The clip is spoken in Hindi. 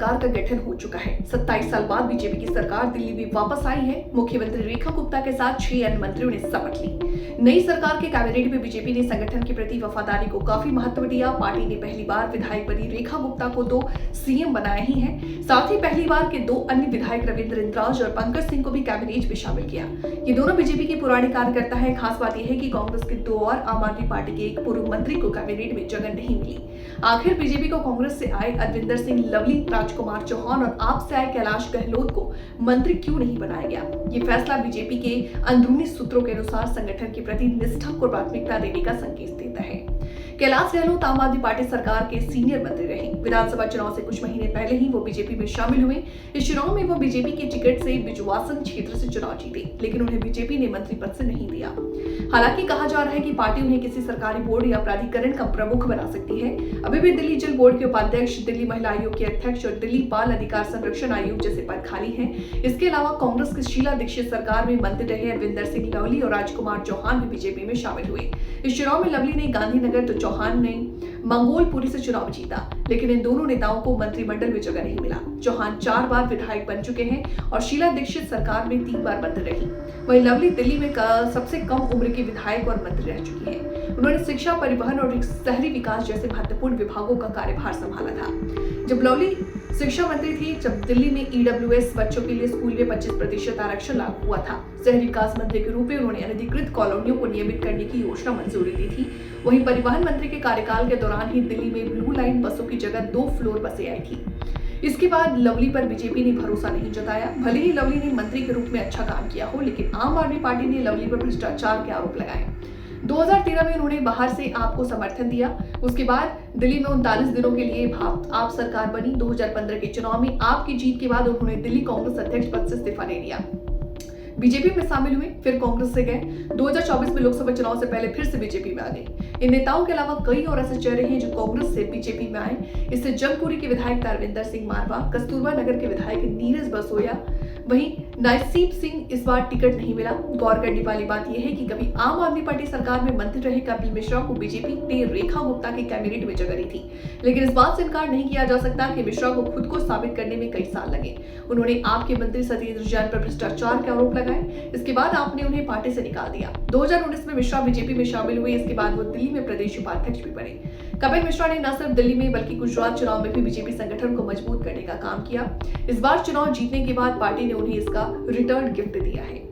सरकार का गठन हो चुका है। 27 साल बाद बीजेपी की सरकार दिल्ली में वापस आई है। मुख्यमंत्री रेखा गुप्ता के साथ 6 अन्य मंत्रियों ने शपथ ली। नई सरकार के कैबिनेट में बीजेपी ने संगठन के प्रति वफादारी को काफी महत्व दिया। पार्टी ने पहली बार विधायक बनी रेखा गुप्ता को तो सीएम बनाया ही है, साथ ही पहली बार के 2 अन्य विधायक रविंद्र इंद्राज और पंकज सिंह को भी कैबिनेट में शामिल किया। ये दोनों बीजेपी के पुराने कार्यकर्ता है। खास बात यह है कि कांग्रेस के 2 और आम आदमी पार्टी के एक पूर्व मंत्री को कैबिनेट में जगह नहीं मिली। आखिर बीजेपी को कांग्रेस से आए अरविंदर सिंह लवली, राजकुमार चौहान और आप से आए कैलाश गहलोत को मंत्री क्यों नहीं बनाया गया? ये फैसला बीजेपी के अंदरूनी सूत्रों के अनुसार संगठन के प्रति निष्ठा को प्राथमिकता देने का संकेत देता है। कैलाश गहलोत आम आदमी पार्टी सरकार के सीनियर मंत्री रहे। विधानसभा चुनाव से कुछ महीने पहले ही वो बीजेपी में शामिल हुए। इस चुनाव में वो बीजेपी के टिकट से बिजुवासन क्षेत्र से चुनाव जीते, लेकिन उन्हें बीजेपी ने मंत्री पद से नहीं दिया। हालांकि कहा जा रहा है कि पार्टी उन्हें किसी सरकारी बोर्ड या प्राधिकरण का प्रमुख बना सकती है। अभी भी दिल्ली जल बोर्ड के उपाध्यक्ष, दिल्ली महिला आयोग के अध्यक्ष और दिल्ली बाल अधिकार संरक्षण आयोग जैसे पद खाली हैं। इसके अलावा कांग्रेस की शीला दीक्षित सरकार में मंत्री रहे अरविंदर सिंह लवली और राजकुमार चौहान भी बीजेपी में शामिल हुए। इस चुनाव में लवली ने गांधीनगर तो चौहान ने मंगोलपुरी से चुनाव जीता, लेकिन इन दोनों नेताओं को मंत्रिमंडल में जगह नहीं मिला। चौहान 4 बार विधायक बन चुके हैं और शीला दीक्षित सरकार में 3 बार मंत्री रही। वहीं लवली दिल्ली में सबसे कम उम्र की विधायक और मंत्री रह चुकी है। उन्होंने शिक्षा, परिवहन और शहरी विकास जैसे महत्वपूर्ण विभागों का कार्यभार संभाला था। जब लवली शिक्षा मंत्री थी, जब दिल्ली में ईडब्ल्यूएस बच्चों के लिए स्कूल में 25% आरक्षण लागू हुआ था। शहरी विकास मंत्री के रूप में उन्होंने अनधिकृत कॉलोनियों को नियमित करने की योजना मंजूरी दी थी। वहीं परिवहन मंत्री के कार्यकाल के दौरान ही दिल्ली में ब्लू लाइन बसों की जगह 2 फ्लोर बसें आई थी। इसके बाद लवली पर बीजेपी ने भरोसा नहीं जताया। भले ही लवली ने मंत्री के रूप में अच्छा काम किया हो, लेकिन आम आदमी पार्टी ने लवली पर भ्रष्टाचार के आरोप लगाए। 2013 में उन्होंने बाहर से आप को समर्थन दिया। उसके बाद दिल्ली में 39 दिनों के लिए आप सरकार बनी। 2015 के चुनाव में आपकी जीत के बाद उन्होंने दिल्ली कांग्रेस अध्यक्ष पद से इस्तीफा दे दिया। बीजेपी में शामिल हुए, फिर कांग्रेस से गए। 2024 में लोकसभा चुनाव से पहले फिर से बीजेपी में आ गए। इन नेताओं के अलावा कई और ऐसे चेहरे हैं जो कांग्रेस से बीजेपी में आए। इससे जमपुरी के विधायक तरविंदर सिंह मारवा, कस्तूरबा नगर के विधायक नीरज बसोया, वहीं नासिब सिंह इस बार टिकट नहीं मिला। गौर करने वाली बात यह है कि कभी आम आदमी पार्टी सरकार में मंत्री रहे कपिल मिश्रा को बीजेपी ने रेखा गुप्ता के कैबिनेट में जगह दी थी, लेकिन इस बात से इनकार नहीं किया जा सकता कि मिश्रा को खुद को साबित करने में कई साल लगे। उन्होंने आपके मंत्री सत्येंद्र जैन पर भ्रष्टाचार के आरोप लगाए। इसके बाद आपने उन्हें पार्टी से निकाल दिया। 2019 में मिश्रा बीजेपी में शामिल हुए। इसके बाद वो दिल्ली में प्रदेश उपाध्यक्ष भी बने। कपिल मिश्रा ने न सिर्फ दिल्ली में बल्कि गुजरात चुनाव में भी बीजेपी संगठन को मजबूत करने का काम किया। इस बार चुनाव जीतने के बाद पार्टी ने उन्हें इसका रिटर्न गिफ्ट दिया है।